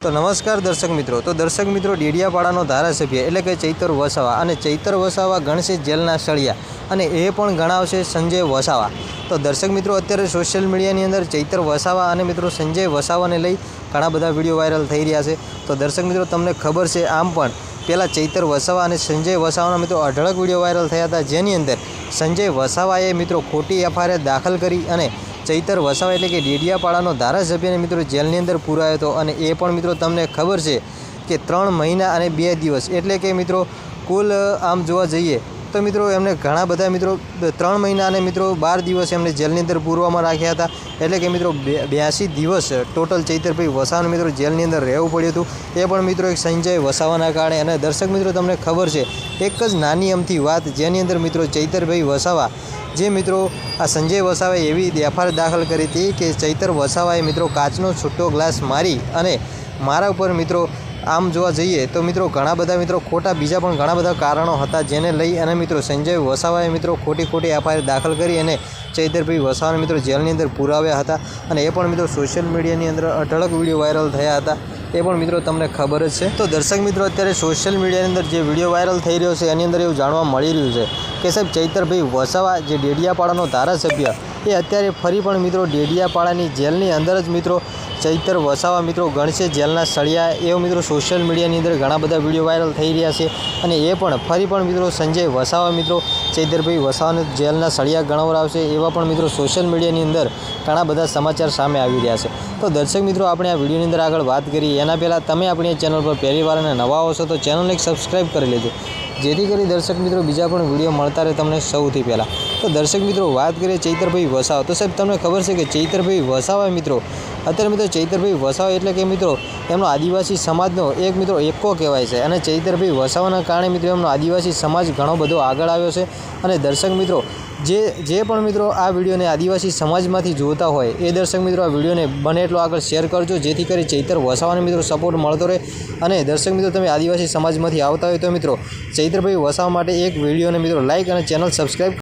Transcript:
तो नमस्कार दर्शक मित्रों। तो दर्शक मित्रों, डेडियापाड़ानो धारासभ्य एटले के चैतर वसावा अने चैतर वसावा गणशे जेलना सळिया अने ए पण गणावशे संजय वसावा। तो दर्शक मित्रों, अत्यारे सोशल मीडियानी अंदर चैतर वसावा अने मित्रों संजय वसावाने लई घणा बधा विडियो वायरल थई रह्या छे। तो दर्शक मित्रों, तमने खबर छे आम पण पहला चैतर वसावा अने संजय वसावाना मित्रों अढळक विडियो वायरल थया हता, जेनी अंदर संजय वसावाए मित्रों खोटी एफआईआर दाखल करी अने चैतर वसावा एटले के डेडियापाड़ानो धारासभ्यने मित्रों जेलनी अंदर पुरायो हतो। अने ए पण मित्रों तमने खबर छे के 3 महीना अने 2 दिवस एटले के मित्रों कुल आम जोवा जईए तो मित्रों एमने घणा बधा मित्रों 3 महीना अने मित्रों 12 दिवस एमने जेलनी अंदर पूरवामां राख्या हता। एटले के मित्रों 82 दिवस टोटल चैतरभाई वसावाने मित्रों जेलनी अंदर रहेवुं पड्युं हतुं। ए पण मित्रों एक संजय वसावाना कारणे। अने दर्शक मित्रों, तमने खबर छे एक ज नानी अमथी वात जेनी अंदर मित्रों चैतरभाई वसावा जे मित्रों आ संजय वसावाए एवी एफआईआर दाखल करी थी कि चैतर वसावाए मित्रों काचनो छूटो ग्लास मारी अने मारा उपर मित्रों आम जोवा जईए तो मित्रों घणा बधा मित्रों खोटा बीजा पण घणा बधा कारणों हता, जेने लई अने मित्रों संजय वसावाए मित्रों खोटी एफआईआर दाखल करी अने चैतरभाई वसावाने मित्रों जेलनी अंदर पुराव्या हता। अने ए पण मित्रों सोशल मीडियानी अंदर अढळक विडियो वायरल थया हता, ए पण मित्रों तमने खबर ज छे। तो दर्शक मित्रों, अत्यारे सोशल मीडियानी अंदर जे विडियो वायरल थई रह्यो छे एनी अंदर एवुं जाणवा मळी रह्युं छे के साहेब चैतरभाई वसावा जे डेडियापाड़ानो धारासभ्य ए अत्यारे फरी पण मित्रों डेडियापाड़ानी जेलनी अंदर ज मित्रों चैतर वसावा मित्रों गणशे जेलना सळिया एवं मित्रों सोशल मीडियानी अंदर घणा बधा विडियो वायरल थई रह्या छे। अने ए पण फरी पण मित्रों संजय वसावा मित्रों चैतरभाई वसावाने जेलना सळिया गणावरावशे एवा पण मित्रों सोशल मीडियानी अंदर घणा बधा समाचार सामे आवी रह्या छे। तो दर्शक मित्रों, आपणे आ विडियोनी अंदर आगळ वात करी एना पहेला तमे आपणी चेनल पर पहेली वार अने नवा आवशो तो चेनलने सब्सक्राइब करी लेजो, जेथी करी दर्शक मित्रों बीजा पण विडियो मळता रहे तमने सौथी पहेला। तो दर्शक मित्रों, बात करिए चैतरभाई वसावा। तो साहेब तमने खबर है कि चैतरभाई वसावा मित्रों अत्यारे मित्रों चैतरभाई वसावा एटले के मित्रों एमनो आदिवासी समाजनो एक मित्रों एक्को कहेवाय छे। अने चैतरभाई वसावाना कारणे मित्रों एमनो आदिवासी समाज घणो बधो आगळ आव्यो छे। अने दर्शक मित्रों, जे पण मित्रों आ विडियोने आदिवासी समाजमांथी जोता होय ए दर्शक मित्रों आ विडियोने बने एटलो आगळ शेर करजो, जेथी करी चैतर वसावाने मित्रों सपोर्ट मळतो रहे। अने दर्शक मित्रों, तमे आदिवासी समाजमांथी आवता होय तो मित्रों चैतरभाई वसावा माटे एक विडियोने मित्रों लाइक अने चेनल सब्सक्राइब